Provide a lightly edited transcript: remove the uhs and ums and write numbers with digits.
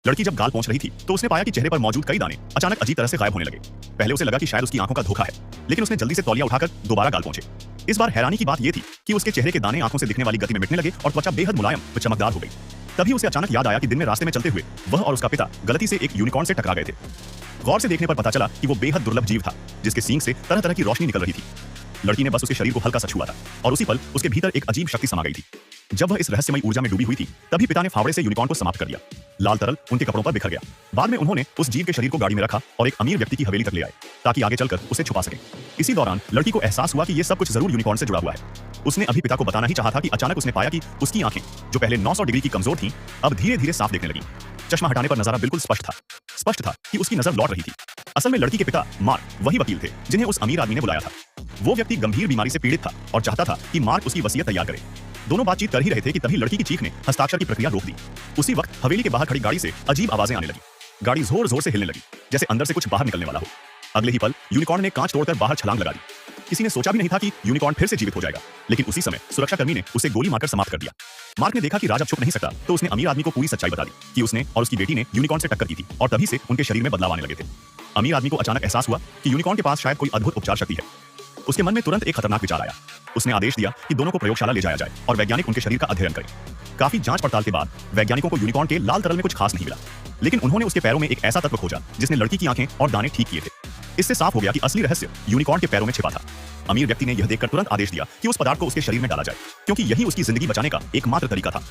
लड़की जब गाल पहुंच रही थी तो उसने पाया कि चेहरे पर मौजूद कई दाने अचानक अजीब तरह से गायब होने लगे। पहले उसे लगा कि शायद उसकी आंखों का धोखा है, लेकिन उसने जल्दी से तौलिया उठाकर दोबारा गाल पहुंचे। इस बार हैरानी की बात यह थी कि उसके चेहरे के दाने आंखों से दिखने वाली गति में मिटने लगे और त्वचा बेहद मुलायम व चमकदार हो गई। तभी उसे अचानक याद आया कि दिन में रास्ते में चलते हुए वह और उसका पिता गलती से एक यूनिकॉर्न से टकरा गए थे। गौर से देखने पर पता चला कि वो बेहद दुर्लभ जीव था जिसके सींग से तरह तरह की रोशनी निकल रही थी। लड़की ने बस उसके शरीर को हल्का सा छुआ था और उसी पल उसके भीतर एक अजीब शक्ति समा गई थी। जब वह इस रहस्यमयी ऊर्जा में डूबी हुई थी तभी पिता ने फावड़े से यूनिकॉर्न को समाप्त कर दिया। लाल तरल उनके कपड़ों पर बिखर गया। बाद में उन्होंने उस जीव के शरीर को गाड़ी में रखा और एक अमीर व्यक्ति की हवेली तक ले आए ताकि आगे चलकर उसे छुपा सके। इसी दौरान लड़की को एहसास हुआ कि यह सब कुछ जरूर यूनिकॉर्न से जुड़ा हुआ है। उसने अभी पिता को बताना ही चाहा था कि अचानक उसने पाया कि उसकी आंखें जो पहले 900 डिग्री की कमजोर थीं, अब धीरे धीरे साफ दिखने लगी। चश्मा हटाने पर नजारा बिल्कुल स्पष्ट था कि उसकी नजर लौट रही थी। असल में लड़की के पिता मार्क वही वकील थे जिन्हें उस अमीर आदमी ने बुलाया था। वो व्यक्ति गंभीर बीमारी से पीड़ित था और चाहता था कि मार्क उसकी वसीयत तैयार करे। दोनों बातचीत कर ही रहे थे कि तभी लड़की की चीख ने हस्ताक्षर की प्रक्रिया रोक दी। उसी वक्त हवेली के बाहर खड़ी गाड़ी से अजीब आवाजें आने लगी। गाड़ी जोर जोर से हिलने लगी जैसे अंदर से कुछ बाहर निकलने वाला हो। अगले ही पल यूनिकॉर्न ने कांच तोड़कर बाहर छलांग लगा दी। किसी ने सोचा भी नहीं था कि यूनिकॉर्न फिर से जीवित हो जाएगा, लेकिन उसी समय सुरक्षाकर्मी ने उसे गोली मारकर समाप्त कर दिया। मार्क ने देखा कि राज अब छुप नहीं सकता तो उसने अमीर आदमी को पूरी सच्चाई बता दी कि उसने और उसकी बेटी ने यूनिकॉर्न से टक्कर की थी और तभी से उनके शरीर में बदलाव आने लगे थे। अमीर आदमी को अचानक एहसास हुआ कि यूनिकॉर्न के पास शायद कोई अद्भुत उपचार शक्ति है। उसके मन में तुरंत एक खतरनाक विचार आया। उसने आदेश दिया कि दोनों को प्रयोगशाला ले जाया जाए और वैज्ञानिक उनके शरीर का अध्ययन करें। काफी जांच पड़ताल के बाद वैज्ञानिकों को यूनिकॉर्न के लाल तरल में कुछ खास नहीं मिला, लेकिन उन्होंने उसके पैरों में एक ऐसा तत्व खोजा जिसने लड़की की आंखें और दाने ठीक किए थे। इससे साफ हो गया कि असली रहस्य यूनिकॉर्न के पैरों में छिपा था। अमीर व्यक्ति ने यह देखकर तुरंत आदेश दिया कि उस पदार्थ को उसके शरीर में डाला जाए, क्योंकि यही उसकी जिंदगी बचाने का एकमात्र तरीका था।